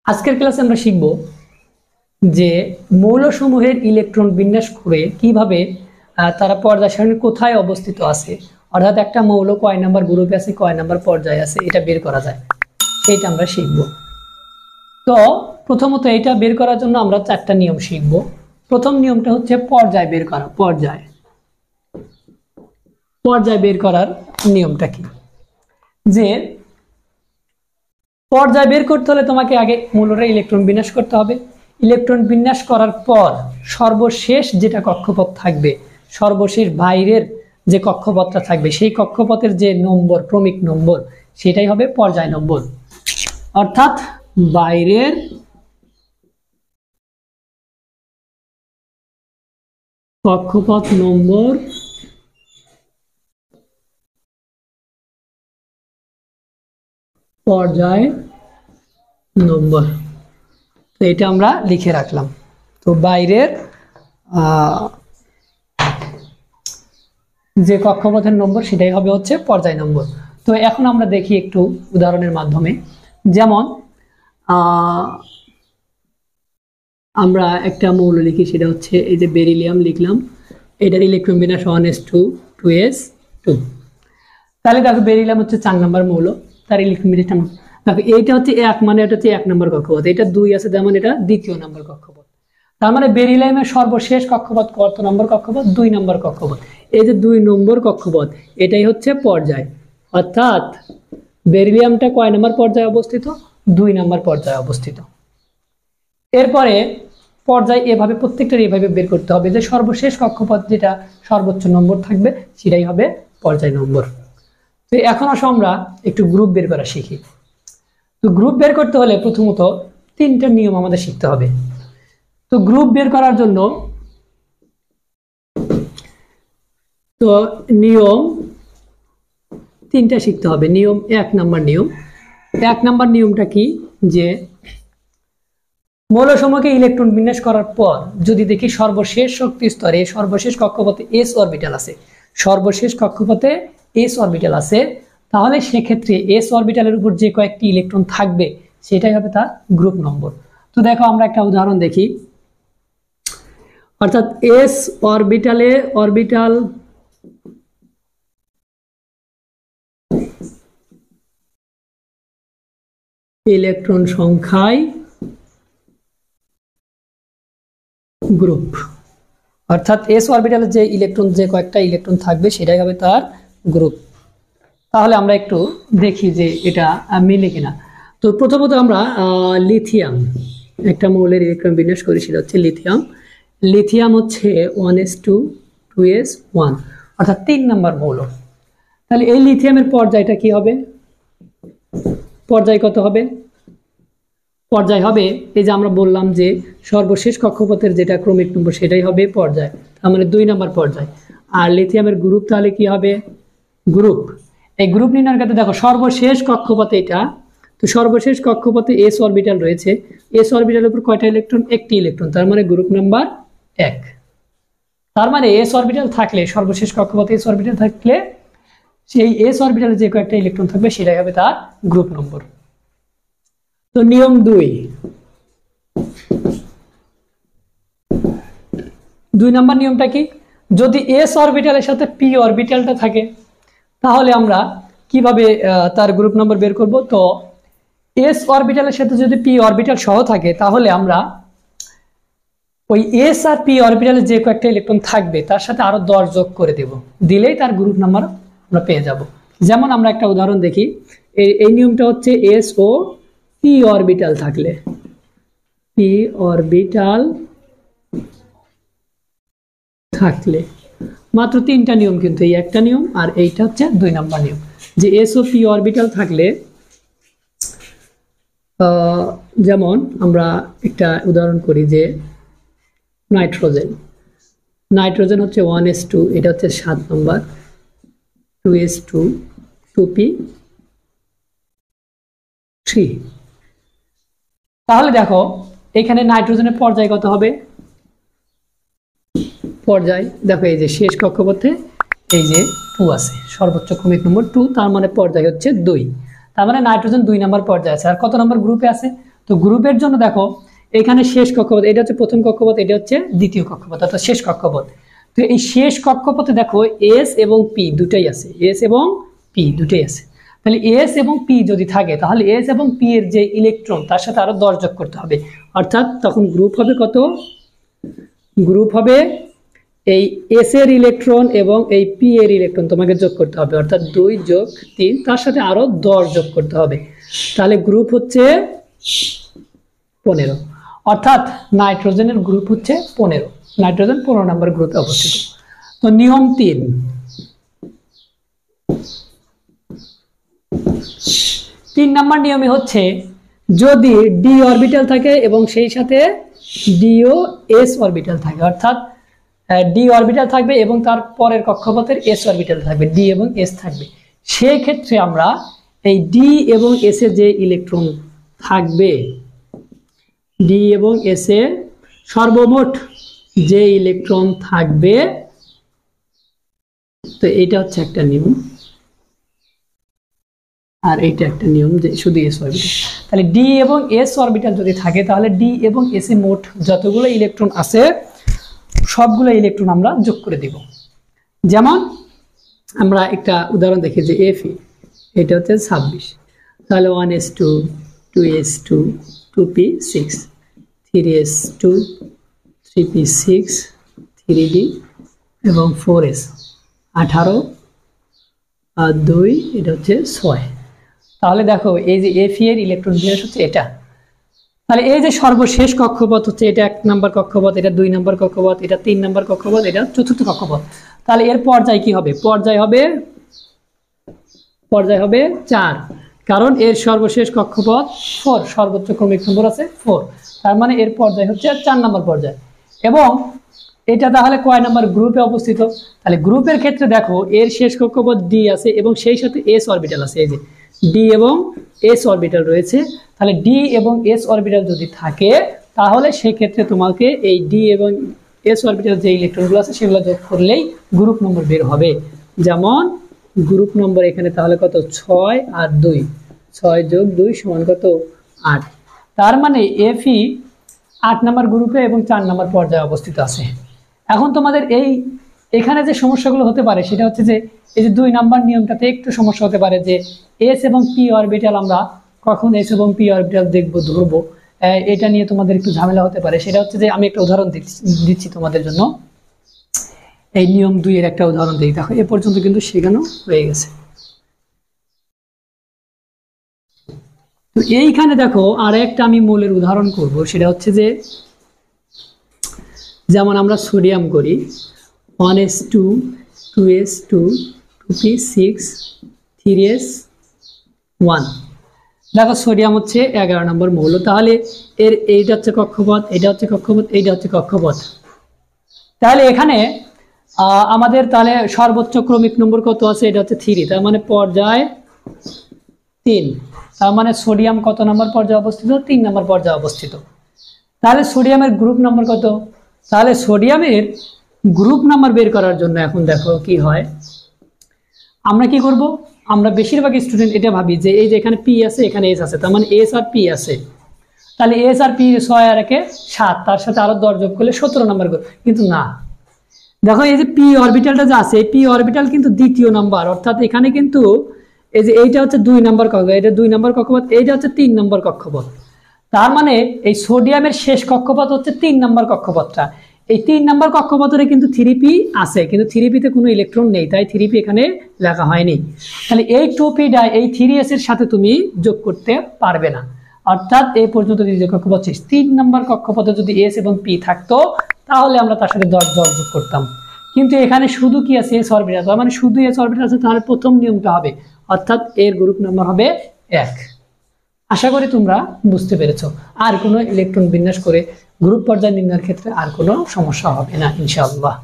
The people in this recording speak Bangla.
আজকের ক্লাসে আমরা শিখব যে মৌলসমূহের ইলেকট্রন বিন্যাস করে কিভাবে তারা পর্যায় সারণীর কোথায় অবস্থিত আছে, অর্থাৎ একটা মৌল কয় নাম্বার গ্রুপে আছে, কয় নাম্বার পর্যায়ে আছে, এটা বের করা যায়। এটা আমরা শিখব। তো প্রথমত এটা বের করার জন্য আমরা চারটা নিয়ম শিখব। প্রথম নিয়মটা হচ্ছে পর্যায় বের করা। পর্যায় বের করার নিয়মটা কি, যে পর্যায় বের করতে হলে তোমাকে আগে মৌলটার ইলেকট্রন বিন্যাস করতে হবে। ইলেকট্রন বিন্যাস করার পর সর্বশেষ যেটা কক্ষপথ থাকবে, সর্বশেষ বাইরের যে কক্ষপথটা থাকবে, সেই কক্ষপথের যে নম্বর, ক্রমিক নম্বর, সেটাই হবে পর্যায় নম্বর। অর্থাৎ বাইরের কক্ষপথ নম্বর পর্যায় নম্বর। তো এটা আমরা লিখে রাখলাম। তো বাইরের যে কক্ষপথের নম্বর সেটাই হবে হচ্ছে পর্যায় নম্বর। তো এখন আমরা দেখি একটু উদাহরণের মাধ্যমে। যেমন আমরা একটা মৌল লিখি, সেটা হচ্ছে এই যে বেরিলিয়াম লিখলাম, এটার ইলেকট্রন বিন্যাস 1s2 2s2। তাহলে দেখো বেরিলিয়াম হচ্ছে 4 নম্বর মৌল, তার ইলেকট্রন বিন্যাস দেখো এইটা হচ্ছে 1, মানে এটা হচ্ছে 1 নম্বর কক্ষপথ, এটা 2 আছে, যেমন এটা দ্বিতীয় নম্বর কক্ষপথ। তার মানে বেরিলিয়ামের সর্বশেষ কক্ষপথ কত নম্বর কক্ষপথ? 2 নম্বর কক্ষপথ। এই যে 2 নম্বর কক্ষপথ, এটাই হচ্ছে পর্যায়। অর্থাৎ বেরিলিয়ামটা কয় নম্বর পর্যায়ে অবস্থিত? 2 নম্বর পর্যায়ে অবস্থিত। এরপরে পর্যায় এভাবে প্রত্যেকটা এভাবে বের করতে হবে যে সর্বশেষ কক্ষপথ যেটা সর্বোচ্চ নম্বর থাকবে সেটাই হবে পর্যায় নম্বর। তো এখন আসো আমরা একটু গ্রুপ বের করা শিখি। তো গ্রুপ বের করতে হলে প্রথমত 3টা নিয়ম আমাদের শিখতে হবে। তো গ্রুপ বের করার জন্য তো নিয়ম 3টা শিখতে হবে। নিয়ম 1 নম্বর নিয়ম। 1 নম্বর নিয়মটা কি, যে মৌলসমূহকে ইলেকট্রন বিন্যাস করার পর যদি দেখি সর্বশেষ শক্তি স্তরে সর্বশেষ কক্ষপথে s অরবিটাল আছে, সর্বশেষ কক্ষপথে s অরবিটাল আছে, তাহলে সেক্ষেত্রে s অরবিটালের উপর যে কয়েকটি ইলেকট্রন থাকবে সেটাই হবে তার গ্রুপ নম্বর। তো দেখো আমরা একটা উদাহরণ দেখি। অর্থাৎ s অরবিটালে অরবিটাল ইলেকট্রন সংখ্যায় গ্রুপ, অর্থাৎ s অরবিটালে যে ইলেকট্রন যে কয়েকটা ইলেকট্রন থাকবে সেটাই হবে তার গ্রুপ। তাহলে আমরা একটু দেখি যে এটা মিলে কিনা। তো প্রথমত আমরা লিথিয়াম একটা মৌলের ইলেকট্রন বিন্যাস করি, সেটা হচ্ছে লিথিয়াম। লিথিয়াম হচ্ছে 1s2 2s1, অর্থাৎ 3 নম্বর মৌল। তাহলে এই লিথিয়ামের পর্যায়টা কি হবে? পর্যায় কত হবে? পর্যায় হবে এই যে আমরা বললাম যে সর্বশেষ কক্ষপথের যেটা ক্রমিক নম্বর সেটাই হবে পর্যায়, তার মানে 2 নম্বর পর্যায়। আর লিথিয়ামের গ্রুপ তাহলে কি হবে? গ্রুপ। এই গ্রুপ নির্ণয়ের ক্ষেত্রে দেখো সর্বশেষ কক্ষপথে এটা, তো সর্বশেষ কক্ষপথে s অরবিটাল রয়েছে, s অরবিটালের উপর কয়টা ইলেকট্রন? একটি ইলেকট্রন, তার মানে গ্রুপ নাম্বার 1। তার মানে s অরবিটাল থাকলে, সর্বশেষ কক্ষপথে s অরবিটাল থাকলে সেই s অরবিটালে যে কয়েকটা ইলেকট্রন থাকবে সেটাই হবে তার গ্রুপ নম্বর। তো নিয়ম 2 নম্বর নিয়মটা কি, যদি s অরবিটালের সাথে p অরবিটালটা থাকে তাহলে আমরা কিভাবে তার গ্রুপ নম্বর বের করব? তো s অরবিটালের সাথে যদি p অরবিটাল সহ থাকে তাহলে আমরা ওই s আর p অরবিটালের যে কয়েকটা ইলেকট্রন থাকবে তার সাথে আরো 10 যোগ করে দেব, দিলেই তার গ্রুপ নাম্বার আমরা পেয়ে যাব। যেমন আমরা একটা উদাহরণ দেখি। এই নিয়মটা হচ্ছে s ও p অরবিটাল থাকলে, p অরবিটাল থাকলে মাত্র 3টা নিয়ম, কিন্তু এই একটা নিয়ম আর এইটা হচ্ছে 2 নম্বর নিয়ম, যে s ও p অরবিটাল থাকলে যেমন আমরা একটা উদাহরণ করি যে নাইট্রোজেন হচ্ছে 1s2, এটা হচ্ছে 7 নম্বর, 2s2 2p3। তাহলে দেখো এখানে নাইট্রোজেনের পর্যায় কত হবে? পর্যায় দেখো এই যে শেষ কক্ষপথে এই যে 2 আছে, সর্বোচ্চ ক্রমিক নম্বর 2, তার মানে পর্যায় হচ্ছে 2। তার মানে নাইট্রোজেন 2 নম্বর পর্যায়ে আছে। আর কত নম্বর গ্রুপে আছে? তো গ্রুপের জন্য দেখো এখানে শেষ কক্ষপথ, এটা হচ্ছে প্রথম কক্ষপথ, এটা হচ্ছে দ্বিতীয় কক্ষপথ অর্থাৎ শেষ কক্ষপথ। তো এই শেষ কক্ষপথে দেখো এস এবং পি দুটাই আছে, এস এবং পি দুটাই আছে। তাহলে এস এবং পি যদি থাকে তাহলে এস এবং পি এর যে ইলেকট্রন তার সাথে আরো 10 যোগ করতে হবে, অর্থাৎ তখন গ্রুপ হবে কত? গ্রুপ হবে এই এস এর ইলেকট্রন এবং এই পি এর ইলেকট্রন তোমাকে যোগ করতে হবে, অর্থাৎ 2 যোগ 3, তার সাথে আরো 10 যোগ করতে হবে। তাহলে গ্রুপ হচ্ছে 15, অর্থাৎ নাইট্রোজেনের গ্রুপ হচ্ছে 15, নাইট্রোজেন 15 নম্বর গ্রুপে অবস্থিত। তো নিয়ম 3 নম্বর নিয়মে হচ্ছে যদি ডি অরবিটাল থাকে এবং সেই সাথে ডিও এস অরবিটাল থাকে, অর্থাৎ ডি অরবিটাল থাকবে এবং তার পরের কক্ষপথের এস অরবিটাল থাকবে, ডি এবং এস থাকবে, সেই ক্ষেত্রে আমরা এই ডি এবং এস এর যে ইলেকট্রন থাকবে, ডি এবং এস এর সর্বমোট যে ইলেকট্রন থাকবে, তো এইটা হচ্ছে একটা নিয়ম আর এইটা একটা নিয়ম যে শুধু এস অরবিটাল। তাহলে ডি এবং এস অরবিটাল যদি থাকে তাহলে ডি এবং এস এর মোট যতগুলো ইলেকট্রন আছে সবগুলো ইলেকট্রন আমরা যোগ করে দিব। যেমন আমরা একটা উদাহরণ দেখি যে এফি, এটা হচ্ছে 26, তাহলে 1s2, 2s2, 2p6, 3s2, 3p6, 3d এবং 4s 18 আর 2 এটা হচ্ছে 6। তাহলে দেখো এই যে এফি এর ইলেকট্রন বিন্যাস হচ্ছে এটা। তাহলে এই যে সর্বশেষ কক্ষপথ হচ্ছে এটা 1 নম্বর কক্ষপথ, এটা 2 নম্বর কক্ষপথ, এটা 3 নম্বর কক্ষপথ, এটা 4র্থ কক্ষপথ। তাহলে এর পর্যায় কি হবে? পর্যায় হবে 4, কারণ এর সর্বশেষ কক্ষপথ 4, সর্বোচ্চ ক্রমিক নম্বর আছে 4, তার মানে এর পর্যায় হচ্ছে 4 নম্বর পর্যায়। এবং এটা তাহলে কয় নম্বর গ্রুপে অবস্থিত? তাহলে গ্রুপের ক্ষেত্রে দেখো এর শেষ কক্ষপথ ডি আছে এবং সেই সাথে এস অরবিটাল আছে, এই যে ডি এবং এস অরবিটাল রয়েছে। তাহলে ডি এবং এস অরবিটাল যদি থাকে তাহলে সেই ক্ষেত্রে তোমাকে এই ডি এবং এস অরবিটাল যে ইলেকট্রনগুলো আছে সেগুলো যোগ করলেই গ্রুপ নম্বর বের হবে। যেমন গ্রুপ নম্বর এখানে তাহলে কত? 6 আর 2, 6 যোগ 2 সমান কত? 8। তার মানে এফই 8 নম্বর গ্রুপে এবং 4 নম্বর পর্যায়ে অবস্থিত আছে। এখন তোমাদের এখানে যে সমস্যাগুলো হতে পারে সেটা হচ্ছে যে এই যে 2 নম্বর নিয়মটাতে একটু সমস্যা হতে পারে যে এস এবং পি অরবিটাল আমরা কখন এস এবং পি অরবিটাল দেখবো, ধরবো, এটা নিয়ে তোমাদের একটু ঝামেলা হতে পারে। সেটা হচ্ছে যে আমি একটা উদাহরণ দিচ্ছি তোমাদের জন্য, এই নিয়ম 2 এর একটা উদাহরণ দিই। দেখো এ পর্যন্ত কিন্তু শেখানো হয়ে গেছে। তো এইখানে দেখো আর একটা আমি মূলের উদাহরণ করব, সেটা হচ্ছে যে যেমন আমরা সোডিয়াম করি 1s2, 2s2, 2p6, 3s1। দেখো সোডিয়াম হচ্ছে 11 নম্বর মৌল। তাহলে এইটা হচ্ছে কক্ষপথ, এটা হচ্ছে কক্ষপথ, এইটা হচ্ছে কক্ষপথ। তাহলে এখানে আমাদের তাহলে সর্বোচ্চ ক্রমিক নম্বর কত আছে? এটা হচ্ছে 3, তার মানে পর্যায় 3। তার মানে সোডিয়াম কত নম্বর পর্যায়ে অবস্থিত? 3 নম্বর পর্যায়ে অবস্থিত। তাহলে সোডিয়ামের গ্রুপ নম্বর কত? তাহলে সোডিয়ামের গ্রুপ নাম্বার বের করার জন্য এখন দেখো কি হয়, আমরা কি করব? আমরা বেশিরভাগ স্টুডেন্ট এটা ভাবি যে এই যে এখানে পি আছে, এখানে এস আছে, তার মানে এস আর পি আছে, তাহলে এস আর পি 6 আর 1 7, তার সাথে আরো 10 যোগ করলে 17 নাম্বার। কিন্তু না, দেখো এই যে পি অরবিটালটা যে আছে, পি অরবিটাল কিন্তু দ্বিতীয় নাম্বার, অর্থাৎ এখানে কিন্তু এই যে এইটা হচ্ছে 2 নম্বর কক্ষপথ, এটা 2 নম্বর কক্ষপথ, এইটা হচ্ছে 3 নম্বর কক্ষপথ। তার মানে এই সোডিয়ামের শেষ কক্ষপথ হচ্ছে 3 নম্বর কক্ষপথটা। এই 3 নম্বর কক্ষপথে কিন্তু 3p আছে, কিন্তু 3p তে কোনো ইলেকট্রন নেই, তাই 3p এখানে লেখা হয়নি। তাহলে এই 2p ডাই এই 3s এর সাথে তুমি যোগ করতে পারবে না, অর্থাৎ এই পর্যন্ত যে কক্ষপথ 3 নম্বর কক্ষপথে যদি s এবং p থাকতো তাহলে আমরা তার সাথে 10 যোগ করতাম। কিন্তু এখানে শুধু কি আছে? s অরবিটাল, তার মানে শুধু s অরবিটাল আছে, তাহলে প্রথম নিয়মটা হবে, অর্থাৎ এর গ্রুপ নাম্বার হবে 1। আশা করি তোমরা বুঝতে পেরেছো। আর কোনো ইলেকট্রন বিন্যাস করে গ্রুপ পর্যায় নির্ণয়ের ক্ষেত্রে আর কোনো সমস্যা হবে না ইনশাআল্লাহ।